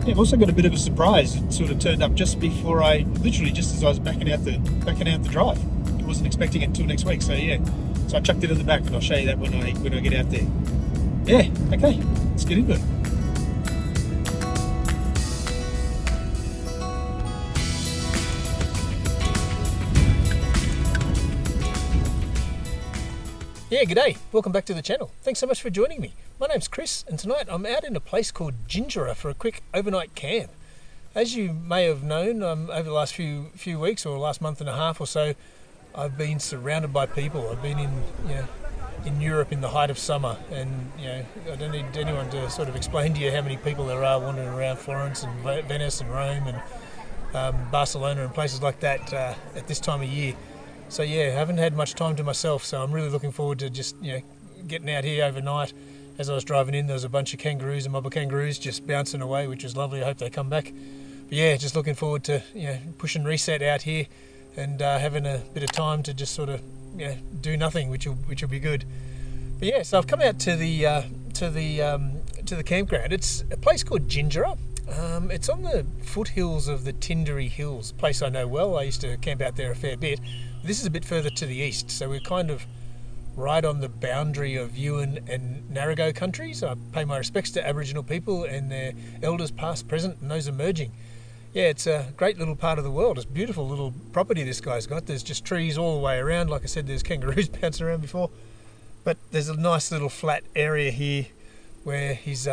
Yeah, I've also got a bit of a surprise. It sort of turned up just before literally just as I was backing out the drive. I wasn't expecting it until next week. So yeah, so I chucked it in the back, and I'll show you that when I get out there. Yeah, okay, let's get into it. Yeah, g'day. Welcome back to the channel. Thanks so much for joining me. My name's Chris, and tonight I'm out in a place called Jingera for a quick overnight camp. As you may have known, over the last few weeks or last month and a half or so, I've been surrounded by people. I've been in Europe in the height of summer, and I don't need anyone to sort of explain to you how many people there are wandering around Florence and Venice and Rome and Barcelona and places like that at this time of year. So yeah, I haven't had much time to myself, so I'm really looking forward to just getting out here overnight. As I was driving in, there was a bunch of kangaroos, a mob of kangaroos just bouncing away, which was lovely. I hope they come back. But yeah, just looking forward to pushing reset out here and having a bit of time to just sort of do nothing, which will be good. But yeah, so I've come out to the campground. It's a place called Jingera. It's on the foothills of the Tinderry Hills, a place I know well. I used to camp out there a fair bit. This is a bit further to the east, so we're kind of right on the boundary of Yuin and Narragansett countries. I pay my respects to Aboriginal people and their elders past, present, and those emerging. Yeah, it's a great little part of the world. It's a beautiful little property this guy's got. There's just trees all the way around. Like I said, there's kangaroos bouncing around before. But there's a nice little flat area here where he's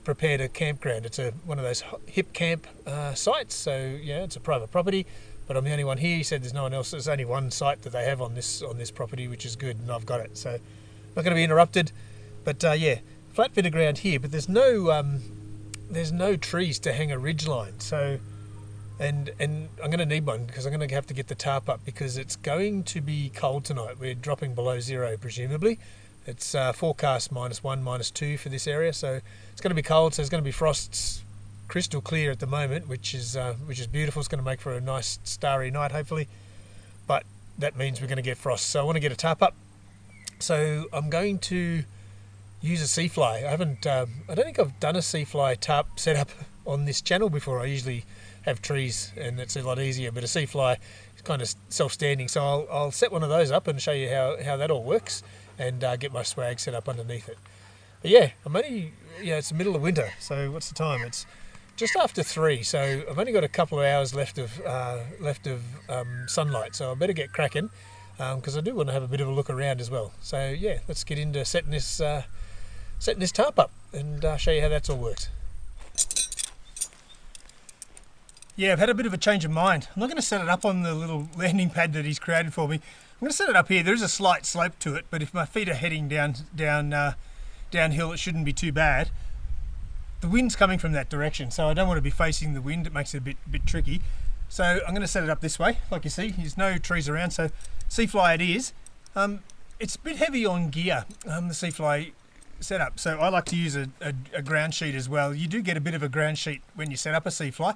prepared a campground. It's one of those hip camp sites, so yeah, it's a private property. But I'm the only one here. He said there's no one else. There's only one site that they have on this property, which is good, and I've got it. So not going to be interrupted. But yeah, flat bit of ground here. But there's no trees to hang a ridge line. So and I'm going to need one because I'm going to have to get the tarp up because it's going to be cold tonight. We're dropping below zero presumably. It's forecast -1, -2 for this area. So it's going to be cold. So there's going to be frosts. Crystal clear at the moment, which is beautiful. It's going to make for a nice starry night, hopefully. But that means we're going to get frost. So I want to get a tarp up. So I'm going to use a sea fly. I don't think I've done a sea fly tarp setup on this channel before. I usually have trees, and it's a lot easier. But a sea fly is kind of self-standing. So I'll set one of those up and show you how that all works, and get my swag set up underneath it. But yeah, it's the middle of winter. So what's the time? It's just after 3, so I've only got a couple of hours left of sunlight, so I better get cracking because I do want to have a bit of a look around as well. So yeah, let's get into setting this tarp up and show you how that's all works. Yeah, I've had a bit of a change of mind. I'm not going to set it up on the little landing pad that he's created for me. I'm going to set it up here. There is a slight slope to it, but if my feet are heading downhill, it shouldn't be too bad. The wind's coming from that direction, so I don't want to be facing the wind. It makes it a bit tricky. So I'm going to set it up this way. Like you see, there's no trees around, so sea fly it is. It's a bit heavy on gear, the sea fly setup. So I like to use a ground sheet as well. You do get a bit of a ground sheet when you set up a sea fly,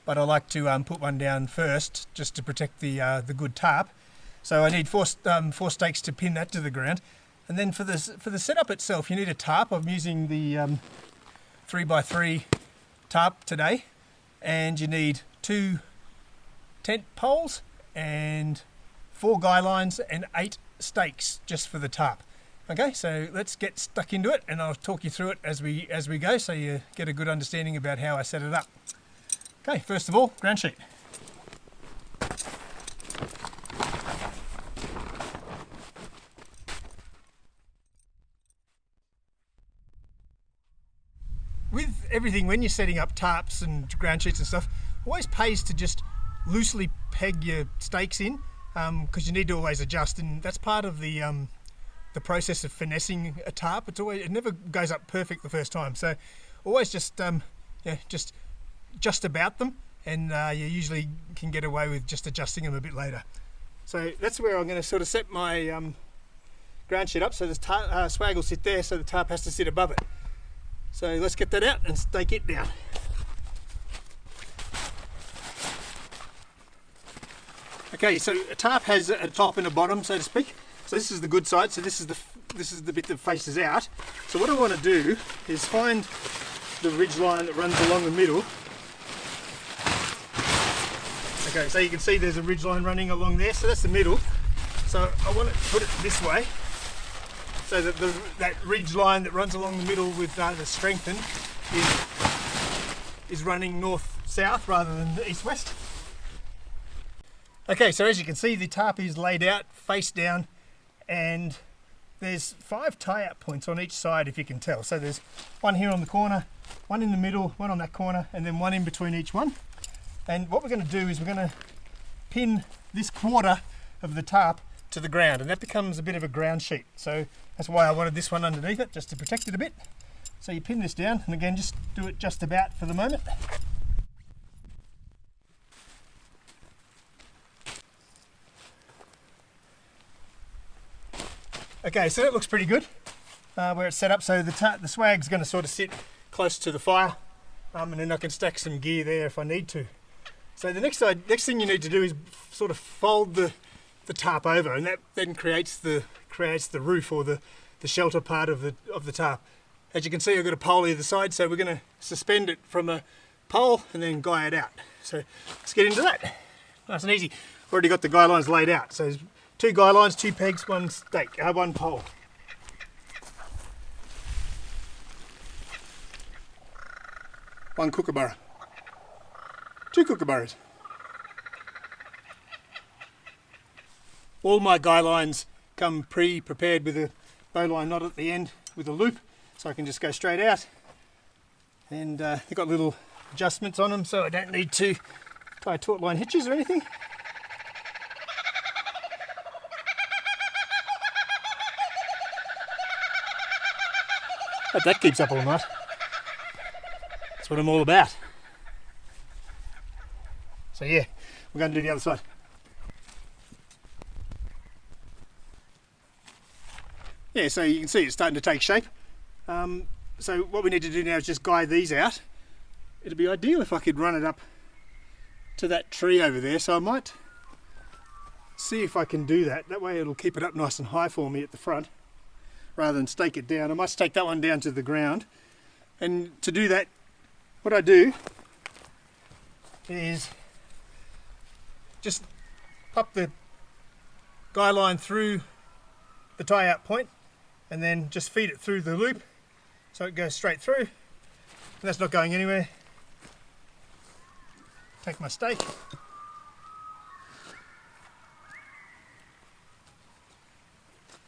but I like to put one down first just to protect the good tarp. So I need four stakes to pin that to the ground, and then for the setup itself, you need a tarp. I'm using the 3x3 tarp today, and you need 2 tent poles and 4 guy lines and 8 stakes just for the tarp. Okay, so let's get stuck into it, and I'll talk you through it as we go, so you get a good understanding about how I set it up. Okay, first of all, ground sheet. With everything, when you're setting up tarps and ground sheets and stuff, always pays to just loosely peg your stakes in, because you need to always adjust, and that's part of the process of finessing a tarp. It never goes up perfect the first time, so always just about them, and you usually can get away with just adjusting them a bit later. So that's where I'm going to sort of set my ground sheet up. So the swag will sit there, so the tarp has to sit above it. So let's get that out and stake it down. Okay, so a tarp has a top and a bottom, so to speak. So this is the good side. So this is the bit that faces out. So what I want to do is find the ridge line that runs along the middle. Okay, so you can see there's a ridge line running along there, so that's the middle. So I want to put it this way, so that that ridge line that runs along the middle with the strengthen is running north-south rather than east-west. Okay, so as you can see, the tarp is laid out face down, and there's 5 tie-up points on each side, if you can tell. So there's one here on the corner, one in the middle, one on that corner, and then one in between each one. And what we're going to do is we're going to pin this quarter of the tarp to the ground, and that becomes a bit of a ground sheet. So that's why I wanted this one underneath it, just to protect it a bit. So you pin this down, and again, just do it just about for the moment. Okay, so that looks pretty good where it's set up. So the swag's going to sort of sit close to the fire, and then I can stack some gear there if I need to. So the next thing you need to do is sort of fold the tarp over, and that then creates the roof, or the shelter part of the tarp. As you can see, I've got a pole either side, so we're going to suspend it from a pole and then guy it out. So let's get into that. Nice and easy. Already got the guy lines laid out. So 2 guy lines, 2 pegs, 1 stake, 1 pole. One kookaburra. 2 kookaburras. All my guy lines come pre-prepared with a bowline knot at the end with a loop, so I can just go straight out. And they've got little adjustments on them, so I don't need to tie taut line hitches or anything. But that keeps up all night. That's what I'm all about. So yeah, we're going to do the other side. Yeah, so you can see it's starting to take shape. So what we need to do now is just guide these out. It'd be ideal if I could run it up to that tree over there, so I might see if I can do that. That way it'll keep it up nice and high for me at the front, rather than stake it down. I might stake that one down to the ground. And to do that, what I do is just pop the guy line through the tie-out point, and then just feed it through the loop so it goes straight through, and that's not going anywhere. Take my stake,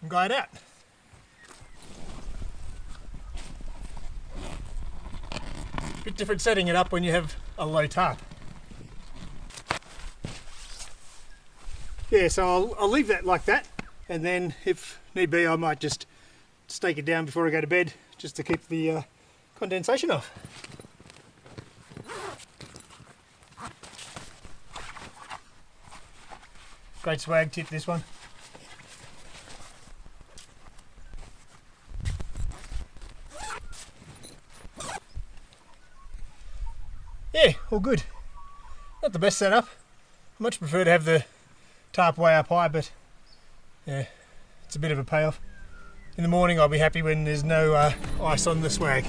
and guide out. Bit different setting it up when you have a low tarp. Yeah, so I'll leave that like that, and then if need be I might just stake it down before I go to bed, just to keep the condensation off. Great swag tip, this one. Yeah, all good. Not the best setup. I much prefer to have the tarp way up high, but yeah, it's a bit of a payoff. In the morning I'll be happy when there's no ice on the swag.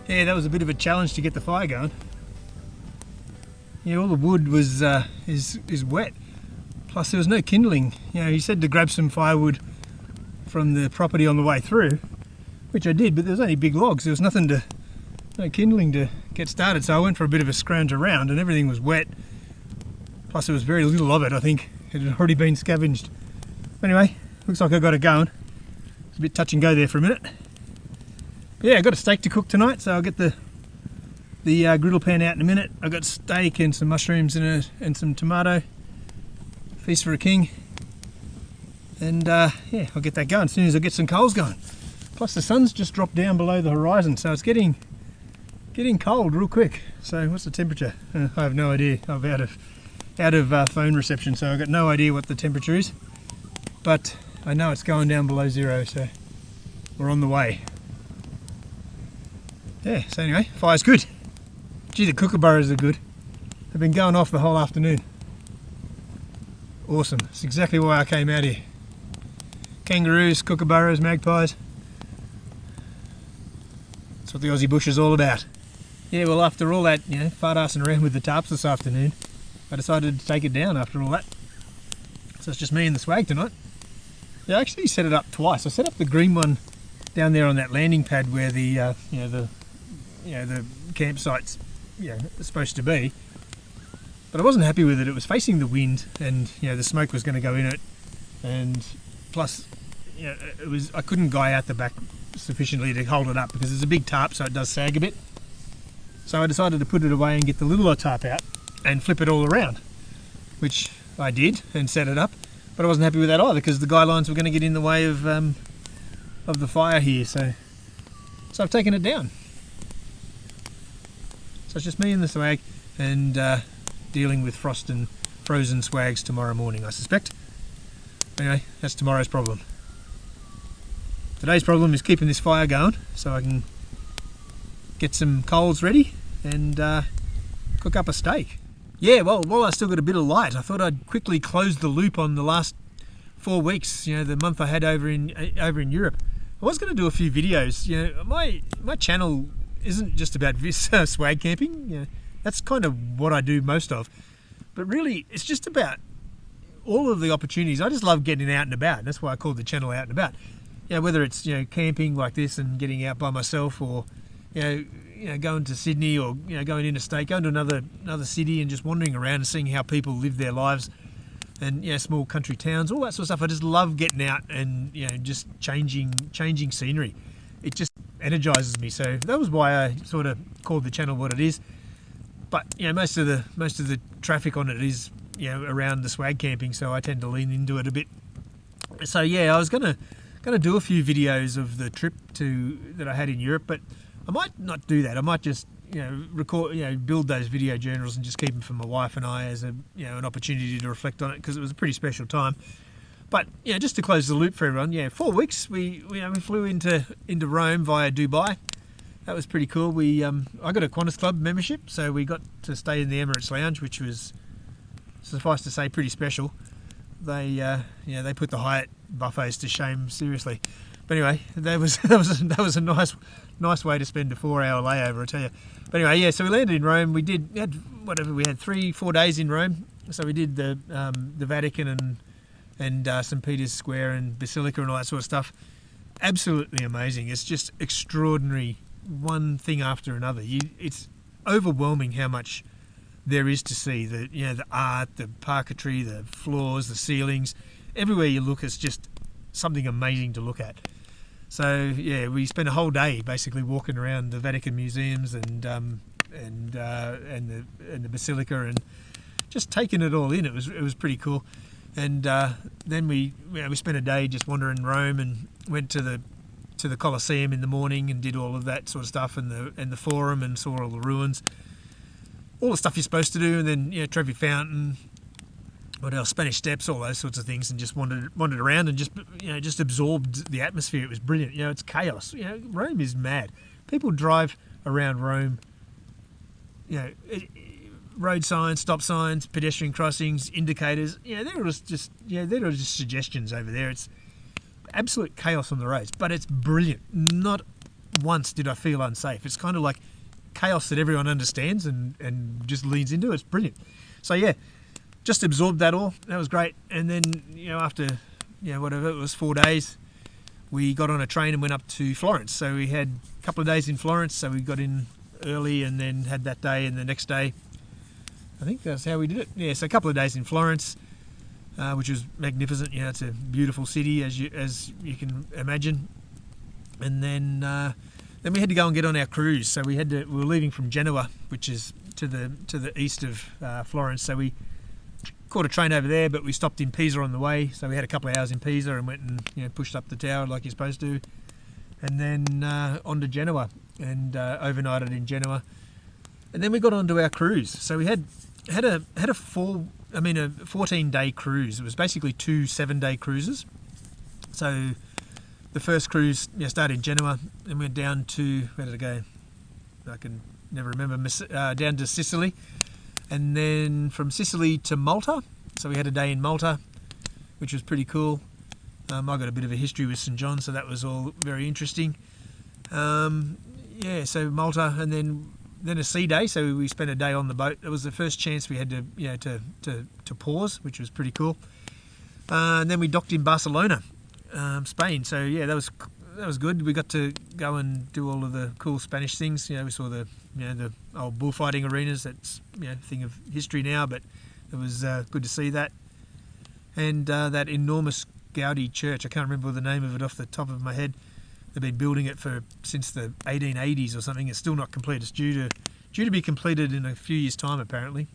Yeah, that was a bit of a challenge to get the fire going. Yeah, all the wood was is wet. Plus there was no kindling. You know, he said to grab some firewood from the property on the way through, which I did, but there was only big logs. There was no kindling to get started. So I went for a bit of a scrounge around, and everything was wet. Plus there was very little of it. I think it had already been scavenged. Anyway, looks like I got it going. It's a bit touch and go there for a minute. Yeah, I got a steak to cook tonight, so I'll get the griddle pan out in a minute. I got steak and some mushrooms and some tomato. Feast for a king. And yeah, I'll get that going as soon as I get some coals going. Plus the sun's just dropped down below the horizon, so it's getting getting cold real quick. So what's the temperature? I have no idea. I'm out of phone reception, so I've got no idea what the temperature is. But I know it's going down below zero, so we're on the way. Yeah, so anyway, fire's good. Gee, the kookaburras are good. They've been going off the whole afternoon. Awesome. That's exactly why I came out here. Kangaroos, kookaburras, magpies. That's what the Aussie bush is all about. Yeah, well, after all that, fart-assing around with the tarps this afternoon, I decided to take it down after all that. So it's just me and the swag tonight. Yeah, I actually set it up twice. I set up the green one down there on that landing pad where the campsite's supposed to be. But I wasn't happy with it. It was facing the wind, and the smoke was going to go in it, and plus, I couldn't guy out the back sufficiently to hold it up because it's a big tarp, so it does sag a bit. So I decided to put it away and get the little tarp out and flip it all around, which I did and set it up. But I wasn't happy with that either because the guy lines were going to get in the way of the fire here. So I've taken it down. So it's just me and the swag, and dealing with frost and frozen swags tomorrow morning, I suspect. Anyway, that's tomorrow's problem. Today's problem is keeping this fire going so I can get some coals ready and cook up a steak. Yeah, well, while I still got a bit of light, I thought I'd quickly close the loop on the last 4 weeks, the month I had over in Europe. I was going to do a few videos. My channel isn't just about this swag camping. That's kind of what I do most of. But really, it's just about all of the opportunities. I just love getting out and about. And that's why I call the channel Out and About. Whether it's camping like this and getting out by myself, or going to Sydney, or going interstate, going to another city and just wandering around and seeing how people live their lives, and small country towns, all that sort of stuff. I just love getting out and just changing scenery. It just energizes me. So that was why I sort of called the channel what it is. But most of the traffic on it is around the swag camping, so I tend to lean into it a bit. So I was gonna do a few videos of the trip that I had in Europe, but I might not do that. I might just record, build those video journals and just keep them for my wife and I as an opportunity to reflect on it, because it was a pretty special time. But just to close the loop for everyone, 4 weeks we flew into Rome via Dubai. That was pretty cool. I got a Qantas Club membership, so we got to stay in the Emirates Lounge, which was, suffice to say, pretty special. They put the Hyatt buffets to shame, seriously. But anyway, that was a nice way to spend a 4-hour layover, I tell you. But anyway, so we landed in Rome. We had 3-4 days in Rome. So we did the Vatican and St. Peter's Square and Basilica and all that sort of stuff. Absolutely amazing. It's just extraordinary, one thing after another. It's overwhelming how much there is to see. The art, the parquetry, the floors, the ceilings. Everywhere you look, it's just something amazing to look at. So we spent a whole day basically walking around the Vatican museums and the Basilica, and just taking it all in. It was pretty cool. And then we spent a day just wandering Rome, and went to the Colosseum in the morning and did all of that sort of stuff, and the Forum, and saw all the ruins, all the stuff you're supposed to do, and then Trevi Fountain, what else, Spanish Steps, all those sorts of things, and just wandered around and just absorbed the atmosphere. It was brilliant. It's chaos. Rome is mad. People drive around Rome. Road signs, stop signs, pedestrian crossings, indicators. They're just suggestions over there. It's absolute chaos on the roads, but it's brilliant. Not once did I feel unsafe. It's kind of like chaos that everyone understands and just leans into. It's brilliant. So just absorbed that all. That was great. And then after whatever it was, 4 days, we got on a train and went up to Florence. So we had a couple of days in Florence. So we got in early and then had that day, and the next day, I think that's how we did it. So a couple of days in Florence, which was magnificent. It's a beautiful city, as you can imagine. And then we had to go and get on our cruise. So we were leaving from Genoa, which is to the east of Florence. So we caught a train over there, but we stopped in Pisa on the way. So we had a couple of hours in Pisa and went and pushed up the tower like you're supposed to, and then on to Genoa. and overnighted in Genoa. And then we got onto our cruise. So we had a 14-day cruise. It was basically 2 7-day cruises. So the first cruise started in Genoa and went down to, where did it go? I can never remember. Down to Sicily, and then from Sicily to Malta. So we had a day in Malta, which was pretty cool. I got a bit of a history with St John, so that was all very interesting. So Malta, and then a sea day. So we spent a day on the boat. It was the first chance we had to pause, which was pretty cool. And then we docked in Barcelona, Spain. So yeah, that was good. We got to go and do all of the cool Spanish things. We saw the old bullfighting arenas. That's a thing of history now, but it was good to see that. And that enormous Gaudi church. I can't remember the name of it off the top of my head. They've been building it since the 1880s or something. It's still not complete. It's due to be completed in a few years' time, apparently.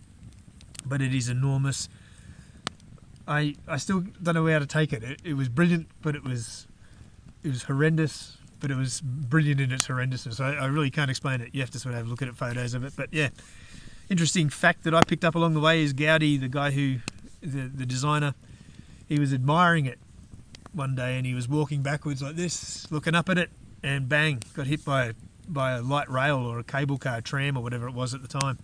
But it is enormous. I still don't know how to take it. It was brilliant, but it was horrendous. But it was brilliant in its horrendousness. I really can't explain it. You have to sort of have a look at photos of it. But yeah, interesting fact that I picked up along the way is Gaudi, the guy the designer, he was admiring it one day, and he was walking backwards like this, looking up at it, and bang, got hit by a light rail or a cable car, tram or whatever it was at the time.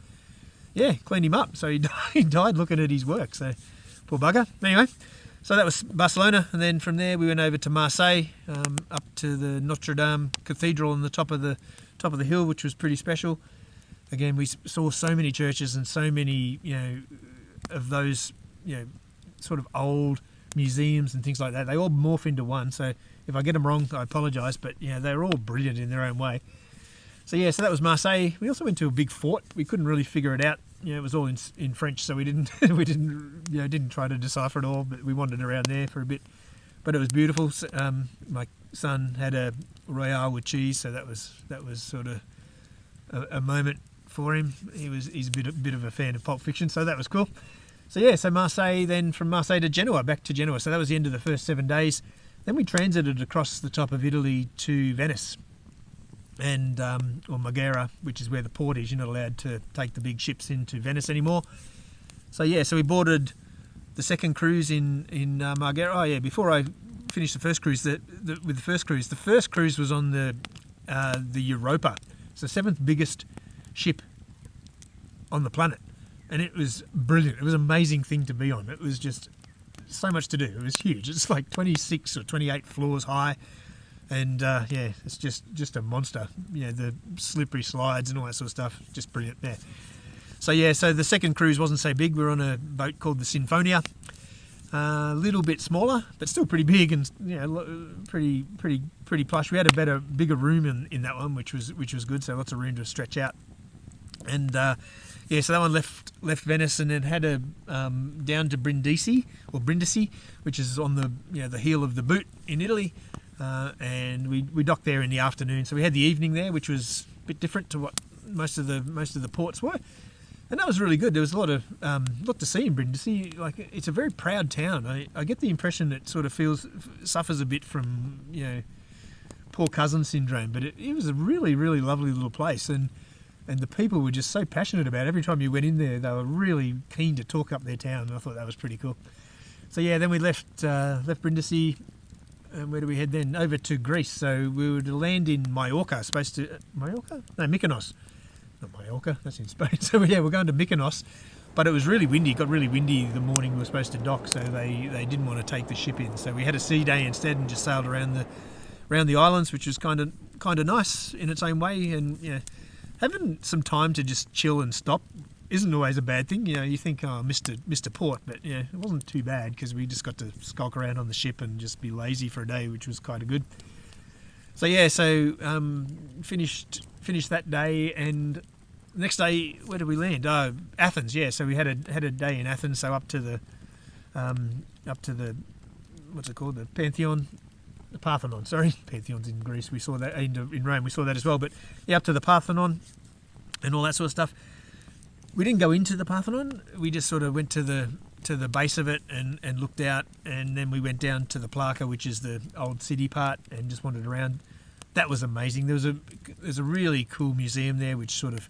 Yeah, cleaned him up. So he died looking at his work. So poor bugger. Anyway, so that was Barcelona, and then from there we went over to Marseille, up to the Notre Dame Cathedral on the top of the hill, which was pretty special. Again, we saw so many churches and so many of those sort of old museums and things like that. They all morph into one, so if I get them wrong, I apologise, but they're all brilliant in their own way. So that was Marseille. We also went to a big fort. We couldn't really figure it out. It was all in French, so we didn't didn't try to decipher it all, but we wandered around there for a bit. But it was beautiful. My son had a Royale with cheese, so that was sort of a moment for him. He's a bit of a fan of Pulp Fiction, so that was cool. So Marseille, then from Marseille to Genoa, back to Genoa. So that was the end of the first 7 days. Then we transited across the top of Italy to Venice, and or Marghera, which is where the port is. You're not allowed to take the big ships into Venice anymore. So we boarded the second cruise in Marghera. Oh yeah, before I finished the first cruise, the first cruise was on the Europa. It's the 7th biggest ship on the planet. And it was brilliant. It was an amazing thing to be on. It was just so much to do. It was huge. It's like 26 or 28 floors high. And it's just a monster. The slippery slides and all that sort of stuff. Just brilliant there. So the second cruise wasn't so big. We were on a boat called the Sinfonia. A little bit smaller, but still pretty big and pretty plush. We had a bigger room in that one, which was good. So lots of room to stretch out. And so that one left Venice and then had a down to Brindisi, which is on the heel of the boot in Italy, and we docked there in the afternoon. So we had the evening there, which was a bit different to what most of the ports were, and that was really good. There was a lot to see in Brindisi. Like, it's a very proud town. I get the impression it sort of suffers a bit from poor cousin syndrome, but it was a really, really lovely little place, and the people were just so passionate about it. Every time you went in there, they were really keen to talk up their town, and I thought that was pretty cool. So then we left Brindisi, and where do we head then? Over to Greece. So we were to land in Mallorca, Mallorca? No, Mykonos. Not Mallorca, that's in Spain. So we're going to Mykonos, but it was really windy. It got really windy the morning we were supposed to dock, so they didn't want to take the ship in. So we had a sea day instead and just sailed around the islands, which was kind of nice in its own way, and having some time to just chill and stop isn't always a bad thing. You think, Mr. Port, but it wasn't too bad because we just got to skulk around on the ship and just be lazy for a day, which was kind of good. So finished that day, and the next day, where did we land? Athens. Yeah, so we had a day in Athens. So up to the what's it called? The Pantheon. The Parthenon, sorry. Pantheon's in Greece. We saw that in Rome. We saw that as well. But up to the Parthenon and all that sort of stuff. We didn't go into the Parthenon. We just sort of went to the base of it and looked out, and then we went down to the Plaka, which is the old city part, and just wandered around that was amazing. There's a really cool museum there, which sort of,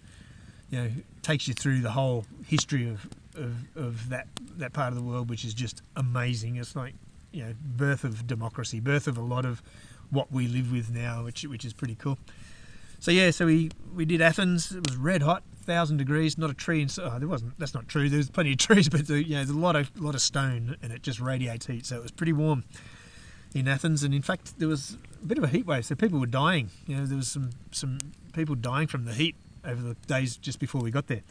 takes you through the whole history of that part of the world, which is just amazing. It's like, birth of democracy, birth of a lot of what we live with now, which is pretty cool. So we did Athens. It was red hot, 1,000 degrees, not a tree in. Oh, there wasn't. That's not true. There's plenty of trees, but there's a lot of stone, and it just radiates heat. So it was pretty warm in Athens, and in fact there was a bit of a heat wave. So people were dying. There was some people dying from the heat over the days just before we got there.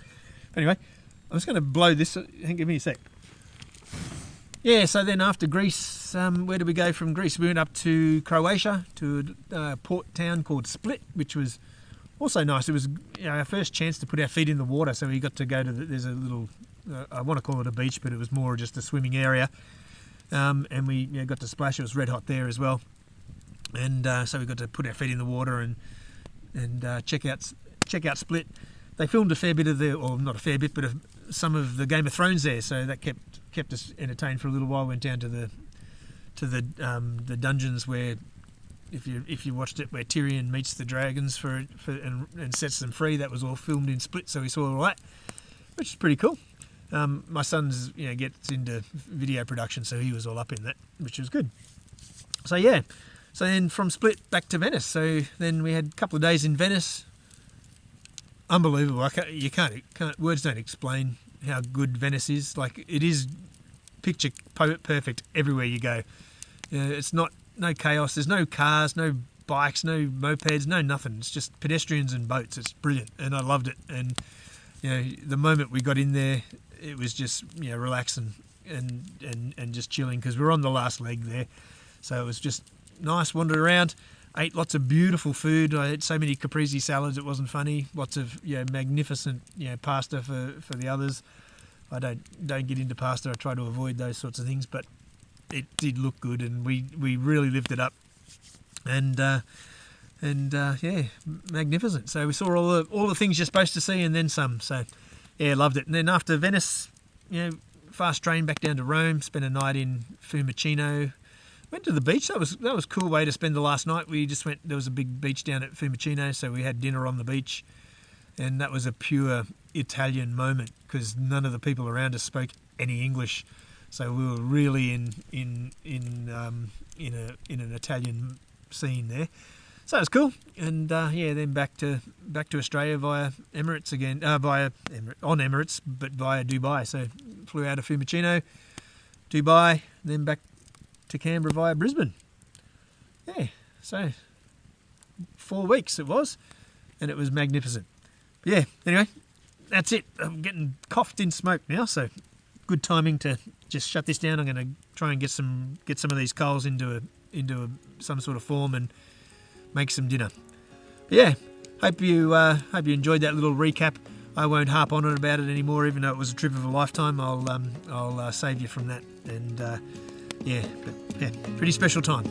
Anyway, I'm just going to blow this. Give me a sec. Yeah, so then after Greece, where did we go from Greece? We went up to Croatia, to a port town called Split, which was also nice. It was our first chance to put our feet in the water, so we got to go to there's a little, I want to call it a beach, but it was more just a swimming area. And we got to splash. It was red hot there as well. And so we got to put our feet in the water and check out Split. They filmed a fair bit of or not a fair bit, but some of the Game of Thrones there, so that kept us entertained for a little while. Went down to the dungeons where, if you watched it, where Tyrion meets the dragons and sets them free. That was all filmed in Split, so we saw all that, which is pretty cool. My son's gets into video production, so he was all up in that, which was good. So then from Split back to Venice. So then we had a couple of days in Venice. Unbelievable. Words don't explain how good Venice is. Like, it is picture perfect everywhere you go. It's no chaos. There's no cars, no bikes, no mopeds, no nothing. It's just pedestrians and boats. It's brilliant, and I loved it. And the moment we got in there, it was just relaxing and just chilling, because we're on the last leg there. So it was just nice, wandered around. Ate lots of beautiful food. I ate so many caprese salads, it wasn't funny. Lots of magnificent pasta for the others. I don't get into pasta. I try to avoid those sorts of things, but it did look good, and we really lived it up. And magnificent. So we saw all the things you're supposed to see, and then some. So loved it. And then after Venice, fast train back down to Rome. Spent a night in Fiumicino. Went to the beach. That was a cool way to spend the last night. We just went. There was a big beach down at Fiumicino, so we had dinner on the beach, and that was a pure Italian moment, because none of the people around us spoke any English, so we were really in an Italian scene there. So it was cool, and then back to Australia via Emirates again, on Emirates, but via Dubai. So flew out of Fiumicino, Dubai, then back to Canberra via Brisbane. So 4 weeks it was, and it was magnificent. Anyway, that's it. I'm getting coughed in smoke now, so good timing to just shut this down. I'm going to try and get some of these coals into some sort of form and make some dinner. Hope you enjoyed that little recap. I won't harp on it about it anymore, even though it was a trip of a lifetime. I'll save you from that. And pretty special time.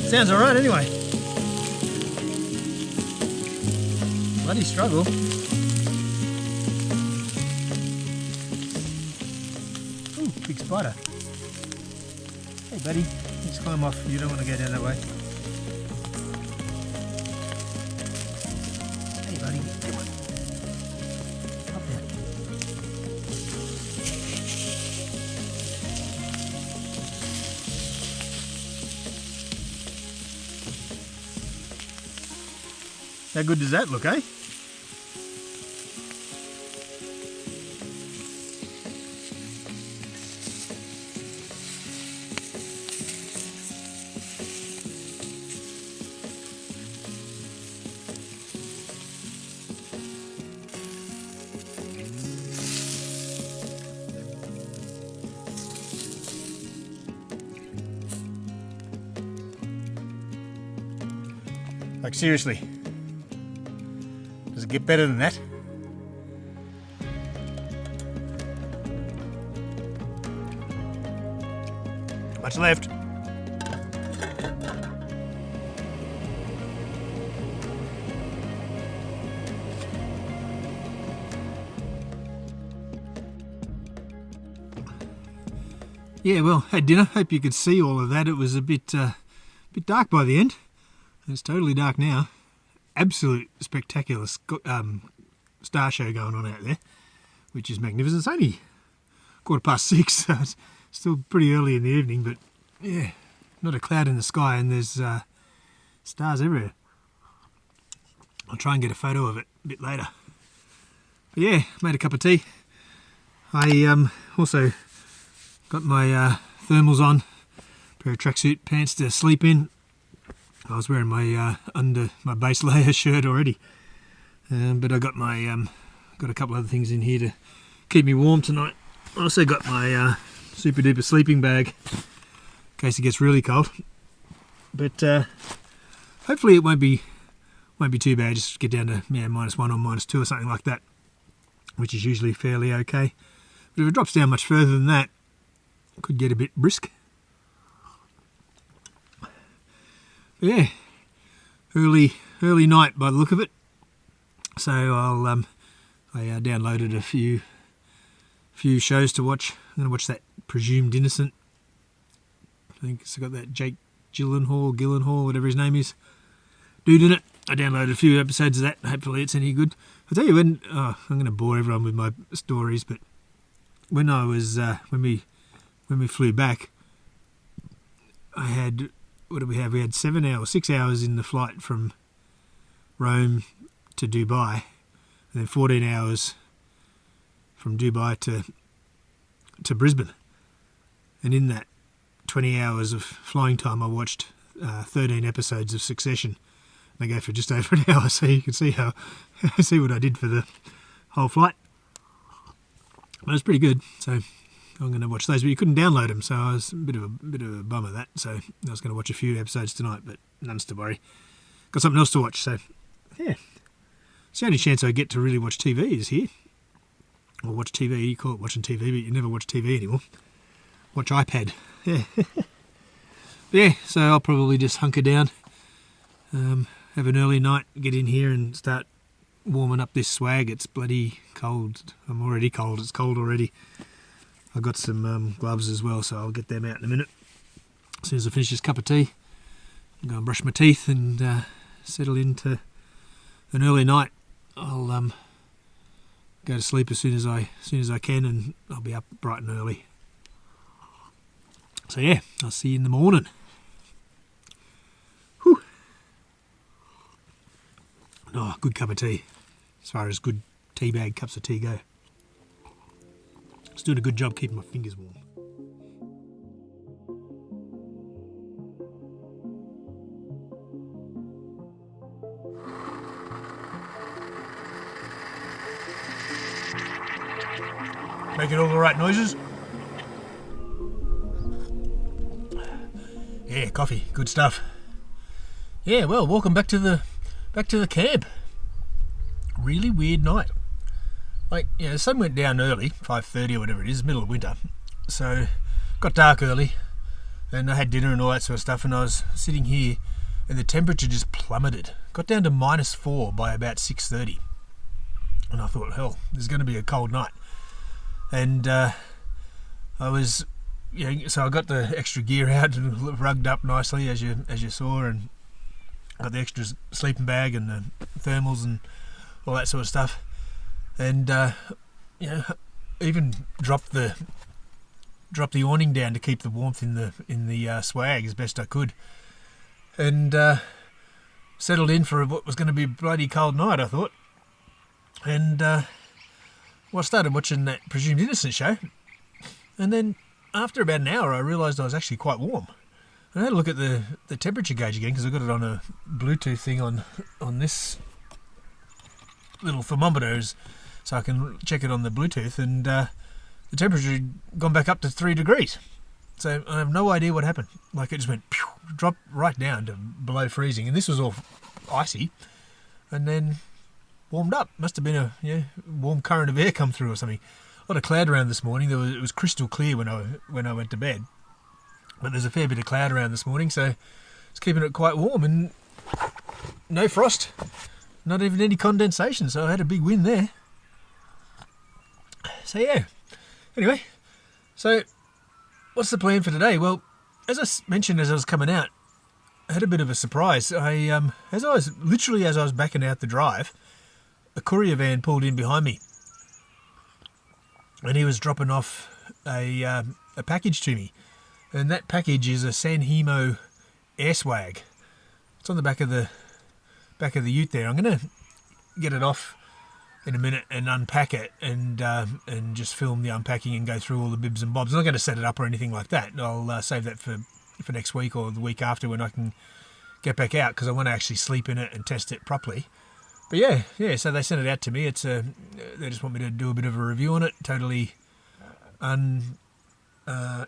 Sounds all right anyway. Bloody struggle. Ooh, big spider. Hey buddy, let's climb off. You don't want to go down that way. Hey buddy, come on. Up there. How good does that look, eh? Like, seriously, does it get better than that? Not much left. Yeah, well, had dinner. Hope you could see all of that. It was a bit dark by the end. It's totally dark now. Absolute spectacular star show going on out there, which is magnificent. It's only 6:15, so it's still pretty early in the evening, but yeah, not a cloud in the sky, and there's stars everywhere. I'll try and get a photo of it a bit later. But yeah, made a cup of tea. I also got my thermals on, pair of tracksuit pants to sleep in. I was wearing my under my base layer shirt already, but I got my got a couple other things in here to keep me warm tonight. I also got my super duper sleeping bag in case it gets really cold. But hopefully it won't be too bad. Just get down to -1 or -2 or something like that, which is usually fairly okay. But if it drops down much further than that, it could get a bit brisk. But yeah, early night by the look of it. So I downloaded a few shows to watch. I'm going to watch that Presumed Innocent. I think it's got that Jake Gyllenhaal, whatever his name is, dude in it. I downloaded a few episodes of that. Hopefully it's any good. I'll tell you when. I'm going to bore everyone with my stories, but when I was when we flew back, I had, what did we have? We had 6 hours in the flight from Rome to Dubai, and then 14 hours from Dubai to Brisbane. And in that 20 hours of flying time, I watched 13 episodes of Succession. They go for just over an hour, so you can see what I did for the whole flight. But it was pretty good, so I'm going to watch those. But you couldn't download them, so I was a bit of a bum of that. So I was going to watch a few episodes tonight, but none's to worry. Got something else to watch, so yeah. It's the only chance I get to really watch TV is here. Or watch TV, you call it watching TV, but you never watch TV anymore. Watch iPad. Yeah. Yeah, so I'll probably just hunker down, have an early night, get in here and start warming up this swag. It's bloody cold. I'm already cold. It's cold already. I've got some gloves as well, so I'll get them out in a minute. As soon as I finish this cup of tea, I'm going to brush my teeth and settle into an early night. I'll go to sleep as soon as I can, and I'll be up bright and early. So yeah, I'll see you in the morning. Whew. Oh, good cup of tea. As far as good tea bag cups of tea go. It's doing a good job keeping my fingers warm. Making all the right noises. Yeah, coffee, good stuff. Yeah, well, welcome back to the camp. Really weird night. Like, the sun went down early, 5:30 or whatever it is, middle of winter. So, got dark early, and I had dinner and all that sort of stuff, and I was sitting here, and the temperature just plummeted. Got down to -4 by about 6:30. And I thought, hell, this is going to be a cold night. And I was, so I got the extra gear out and rugged up nicely, as you saw, and got the extra sleeping bag and the thermals and all that sort of stuff. And even dropped the awning down to keep the warmth in the swag as best I could, and settled in for what was going to be a bloody cold night, I thought. And I started watching that Presumed Innocent show, and then after about an hour I realised I was actually quite warm. And I had a look at the temperature gauge again, because I got it on a Bluetooth thing on this little thermometer, so I can check it on the Bluetooth, and the temperature had gone back up to 3 degrees. So I have no idea what happened. Like, it just went, dropped right down to below freezing, and this was all icy, and then warmed up. Must have been a warm current of air come through or something. A lot of cloud around this morning. It was crystal clear when I went to bed, but there's a fair bit of cloud around this morning, so it's keeping it quite warm, and no frost, not even any condensation. So I had a big win there. So yeah. Anyway, so what's the plan for today? Well, as I mentioned as I was coming out, I had a bit of a surprise. As I was backing out the drive, a courier van pulled in behind me, and he was dropping off a package to me, and that package is a San Hemo air swag. It's on the back of the ute there. I'm gonna get it off in a minute and unpack it and just film the unpacking and go through all the bibs and bobs. I'm not going to set it up or anything like that. I'll save that for next week or the week after when I can get back out, because I want to actually sleep in it and test it properly. But yeah. So they sent it out to me. They just want me to do a bit of a review on it. Totally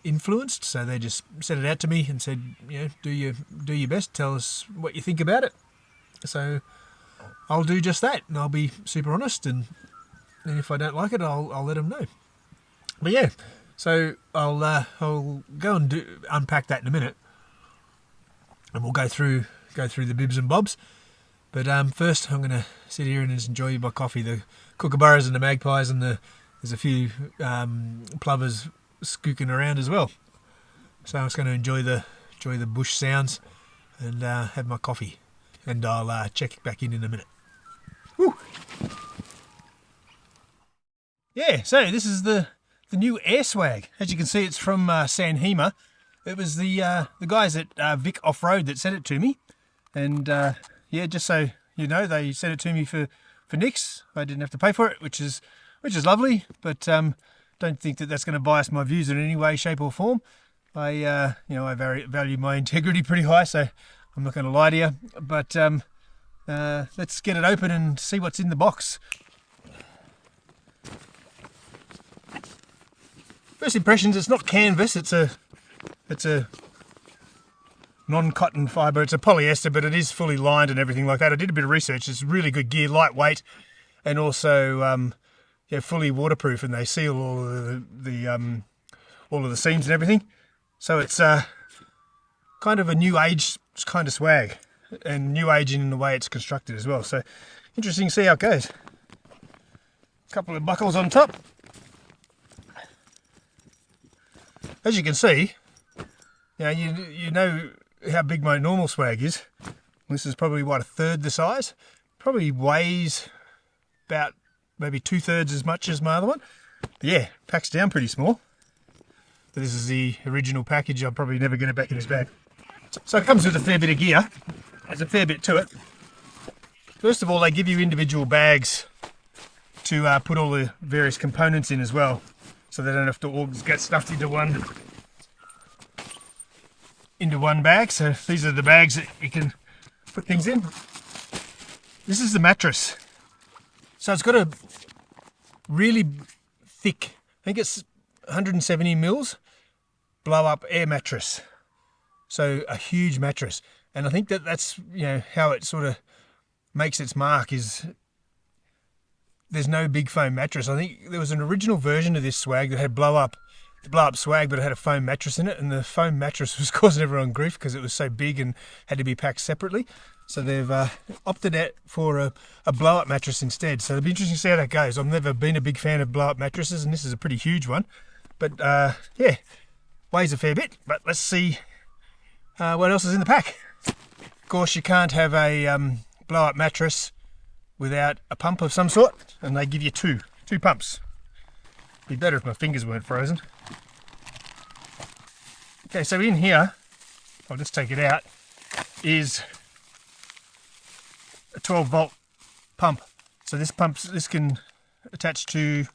influenced. So they just sent it out to me and said, do your best. Tell us what you think about it. So I'll do just that, and I'll be super honest. And if I don't like it, I'll let them know. But yeah, so I'll go and unpack that in a minute, and we'll go through the bibs and bobs. But first, I'm going to sit here and just enjoy my coffee. The kookaburras and the magpies, and there's a few plovers skooking around as well. So I'm just going to enjoy the bush sounds and have my coffee, and I'll check back in a minute. Woo. Yeah, so this is the new air swag. As you can see, it's from San Hemo. It was the guys at Vic Off-Road that sent it to me, and yeah, just so you know, they sent it to me for nix. I didn't have to pay for it, which is lovely. But don't think that that's going to bias my views in any way, shape, or form. I value my integrity pretty high, so I'm not going to lie to you. But let's get it open and see what's in the box. First impressions, it's not canvas, it's a non-cotton fibre. It's a polyester, but it is fully lined and everything like that. I did a bit of research. It's really good gear, lightweight, and also fully waterproof, and they seal all of the seams and everything. So it's kind of a new age kind of swag, and new age in the way it's constructed as well. So interesting to see how it goes. A couple of buckles on top. As you can see, you know how big my normal swag is. This is probably a third the size. Probably weighs about maybe 2/3 as much as my other one. But yeah, packs down pretty small. But this is the original package. I'll probably never get it back in his bag. So it comes with a fair bit of gear. There's a fair bit to it. First of all, they give you individual bags to put all the various components in as well, so they don't have to all get stuffed into one bag. So these are the bags that you can put things in. This is the mattress. So it's got a really thick, I think it's 170 mils blow up air mattress. So a huge mattress. And I think that's how it sort of makes its mark is there's no big foam mattress. I think there was an original version of this swag that had blow up swag, but it had a foam mattress in it, and the foam mattress was causing everyone grief because it was so big and had to be packed separately. So they've opted out for a blow up mattress instead. So it'll be interesting to see how that goes. I've never been a big fan of blow up mattresses, and this is a pretty huge one. But yeah, weighs a fair bit. But let's see what else is in the pack. Of course, you can't have a blow up mattress without a pump of some sort, and they give you two pumps. Be better if my fingers weren't frozen. Okay, so in here, I'll just take it out, is a 12-volt pump. So this can attach to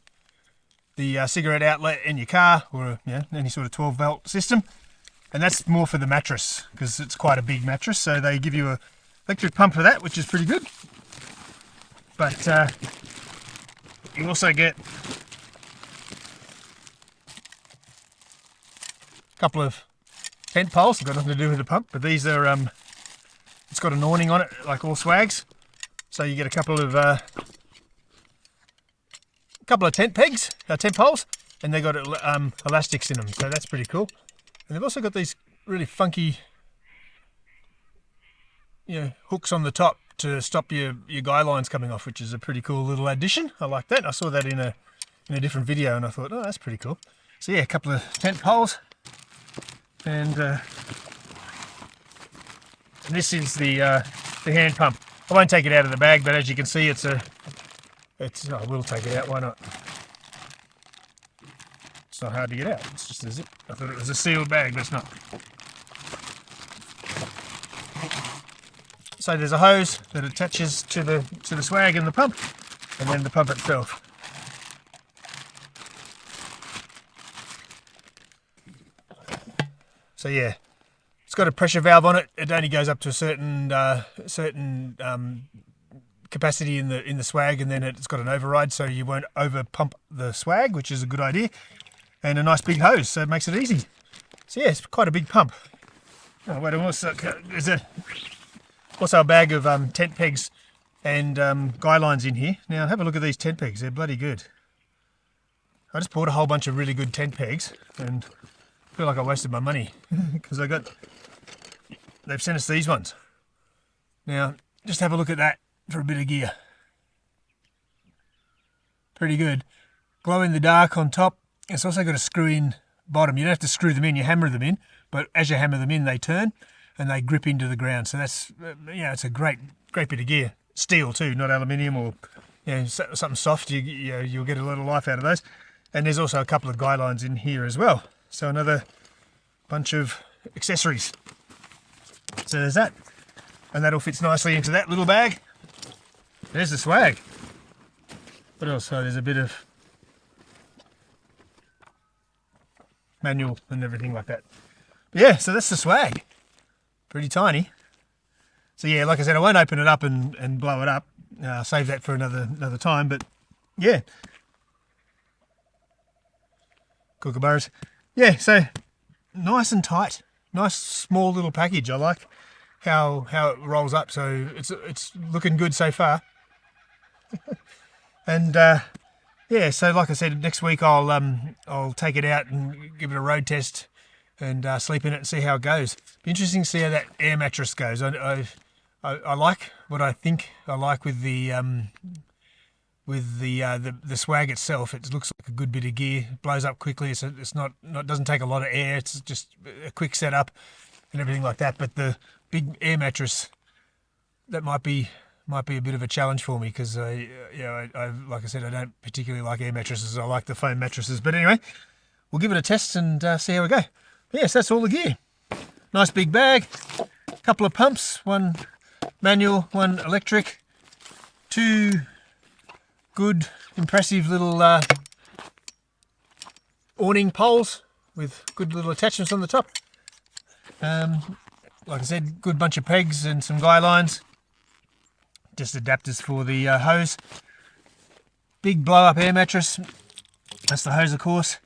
the cigarette outlet in your car, or any sort of 12-volt system. And that's more for the mattress, because it's quite a big mattress. So they give you a electric pump for that, which is pretty good. But you also get a couple of tent poles. They've got nothing to do with the pump, but these are it's got an awning on it like all swags, so you get a couple of tent pegs, tent poles, and they've got elastics in them, so that's pretty cool. And they've also got these really funky hooks on the top to stop your guy lines coming off, which is a pretty cool little addition. I like that. I saw that in a different video, and I thought, oh, that's pretty cool. So yeah, a couple of tent poles, And this is the hand pump. I won't take it out of the bag, but as you can see, I will take it out. Why not? It's not hard to get out. It's just a zip. I thought it was a sealed bag, but it's not. So there's a hose that attaches to the swag and the pump, and then the pump itself. So yeah, it's got a pressure valve on it. It only goes up to a certain capacity in the swag, and then it's got an override, so you won't over pump the swag, which is a good idea. And a nice big hose, so it makes it easy. So yeah, it's quite a big pump. Oh, wait, there's also a bag of tent pegs and guy lines in here. Now have a look at these tent pegs. They're bloody good. I just bought a whole bunch of really good tent pegs, and I feel like I wasted my money because they've sent us these ones. Now just have a look at that for a bit of gear. Pretty good. Glow in the dark on top. It's also got a screw in bottom. You don't have to screw them in, you hammer them in, but as you hammer them in they turn and they grip into the ground. So that's, it's a great bit of gear. Steel too, not aluminium or something soft. You'll get a lot of life out of those. And there's also a couple of guy lines in here as well. So another bunch of accessories. So there's that. And that all fits nicely into that little bag. There's the swag. What else? So there's a bit of manual and everything like that. But yeah, so that's the swag. Pretty tiny. So yeah, like I said, I won't open it up and blow it up. I'll save that for another time. But yeah, kookaburras. Yeah, so nice and tight. Nice small little package. I like how it rolls up. So it's looking good so far. And yeah, so like I said, next week I'll take it out and give it a road test and sleep in it and see how it goes. Be interesting to see how that air mattress goes. I like what I think I like with the swag itself. It looks like a good bit of gear. It blows up quickly. So it's not doesn't take a lot of air. It's just a quick setup and everything like that. But the big air mattress, that might be a bit of a challenge for me because I like I said, I don't particularly like air mattresses. I like the foam mattresses. But anyway, we'll give it a test and see how we go. Yes, that's all the gear. Nice big bag, couple of pumps, one manual, one electric, two good, impressive little awning poles with good little attachments on the top. Like I said, good bunch of pegs and some guy lines. Just adapters for the hose. Big blow up air mattress. That's the hose, of course.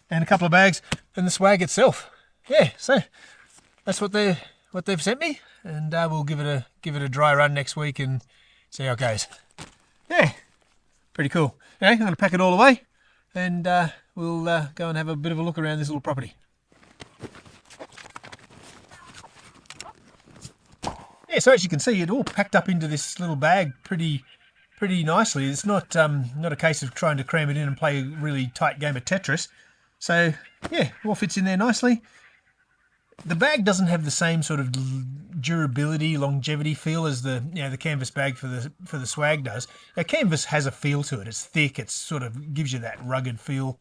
And a couple of bags and the swag itself. Yeah, so that's what they've sent me, and we'll give it a dry run next week and see how it goes. Yeah, pretty cool. Okay, I'm going to pack it all away, and we'll go and have a bit of a look around this little property. Yeah, so as you can see, it all packed up into this little bag pretty nicely. It's not a case of trying to cram it in and play a really tight game of Tetris. So yeah, all fits in there nicely. The bag doesn't have the same sort of durability, longevity feel as the canvas bag for the swag does. Now, canvas has a feel to it. It's thick. It sort of gives you that rugged feel,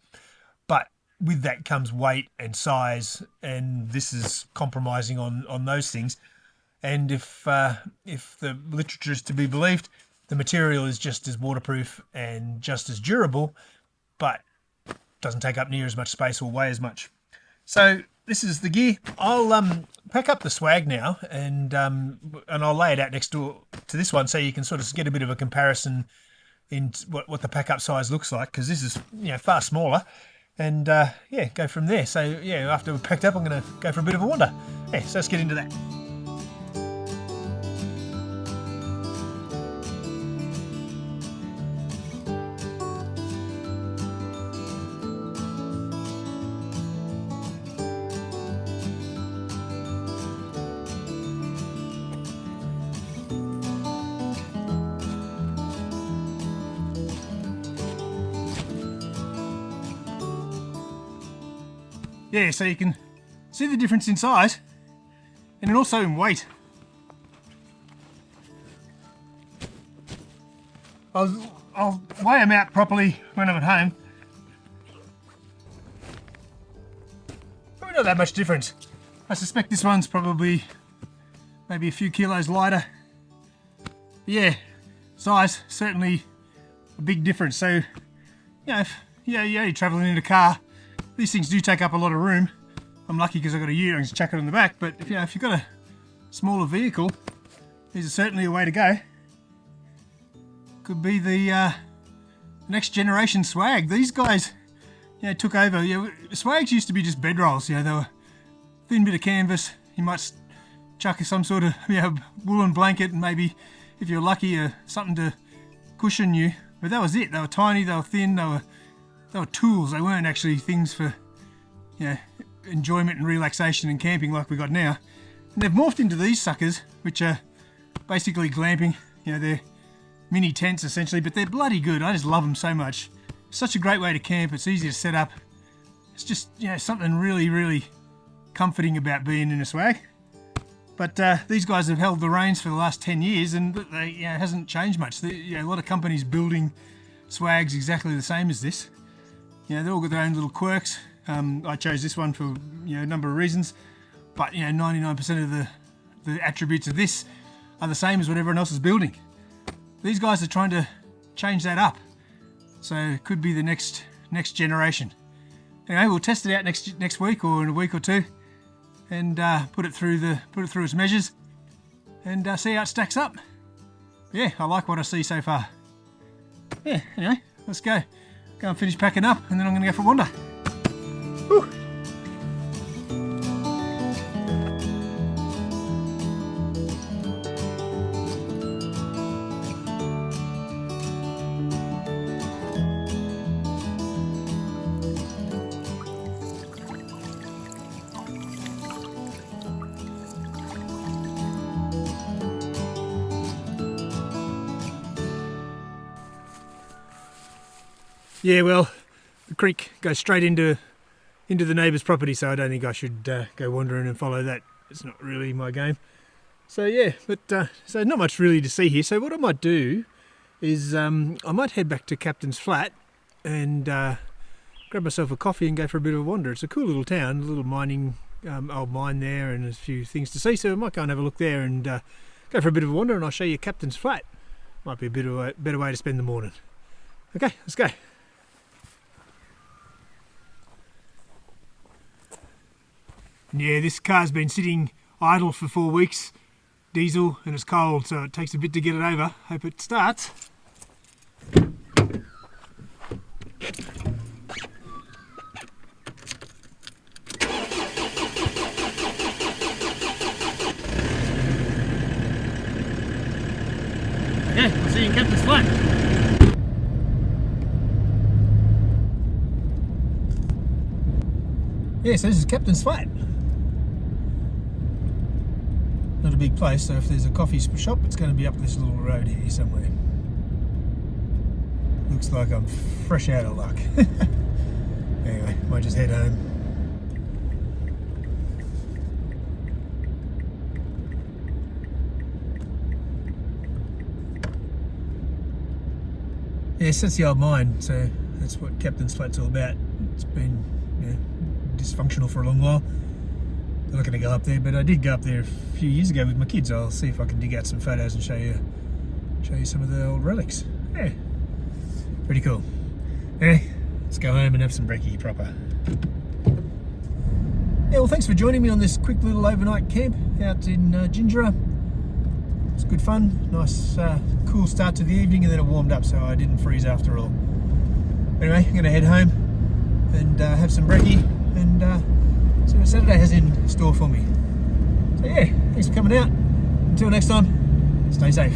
but with that comes weight and size, and this is compromising on those things. And if the literature is to be believed, the material is just as waterproof and just as durable, but doesn't take up near as much space or weigh as much. So this is the gear. I'll pack up the swag now and I'll lay it out next door to this one so you can sort of get a bit of a comparison in what the pack up size looks like, because this is far smaller, and yeah, go from there. So yeah, after we've packed up, I'm going to go for a bit of a wander. Yeah, so let's get into that. Yeah, so you can See the difference in size and also in weight. I'll weigh them out properly when I'm at home. Probably not that much difference. I suspect this one's probably maybe a few kilos lighter. But yeah, size, certainly a big difference. So, you know, if you're traveling in a car, these things do take up a lot of room. I'm lucky because I've got a ute, I can just chuck it on the back. But if you've got a smaller vehicle, these are certainly a way to go. Could be the next generation swag. These guys, took over. Swags used to be just bedrolls. They were a thin bit of canvas. You might chuck some sort of woolen blanket and maybe, if you're lucky, something to cushion you. But that was it. They were tiny. They were thin. They were tools. They weren't actually things for enjoyment and relaxation and camping like we got now. And they've morphed into these suckers, which are basically glamping. They're mini tents essentially, but they're bloody good. I just love them so much. Such a great way to camp. It's easy to set up. It's just something really, really comforting about being in a swag. But these guys have held the reins for the last 10 years and they it hasn't changed much. A lot of companies building swags exactly the same as this. They've all got their own little quirks. I chose this one for a number of reasons, but 99% of the attributes of this are the same as what everyone else is building. These guys are trying to change that up, so it could be the next generation. Anyway, we'll test it out next week or in a week or two, and put it through its measures, and see how it stacks up. Yeah, I like what I see so far. Yeah, anyway, let's go and finish packing up, and then I'm going to go for a wander. Whew. Yeah, well, the creek goes straight into the neighbour's property, so I don't think I should go wandering and follow that. It's not really my game. So yeah, but so not much really to see here. So what I might do is I might head back to Captain's Flat and grab myself a coffee and go for a bit of a wander. It's a cool little town, a little mining old mine there, and there's a few things to see. So I might go and have a look there and go for a bit of a wander, and I'll show you Captain's Flat. Might be a better way to spend the morning. Okay, let's go. Yeah, this car's been sitting idle for 4 weeks, diesel, and it's cold, so it takes a bit to get it over. Hope it starts. Okay, I'll see you in Captain's Flat. Yeah, so this is Captain's Flat. Not a big place, so if there's a coffee shop, it's going to be up this little road here somewhere. Looks like I'm fresh out of luck. Anyway, might just head home. Yes, that's the old mine, so that's what Captain's Flat's all about. It's been dysfunctional for a long while. I'm not going to go up there, but I did go up there a few years ago with my kids. I'll see if I can dig out some photos and show you some of the old relics. Yeah, pretty cool. Anyway, let's go home and have some brekkie proper. Yeah, well, thanks for joining me on this quick little overnight camp out in Jingera. It's good fun, nice cool start to the evening, and then it warmed up so I didn't freeze after all. Anyway, I'm going to head home and have some brekkie and see what Saturday has in store for me. So yeah, thanks for coming out. Until next time, stay safe.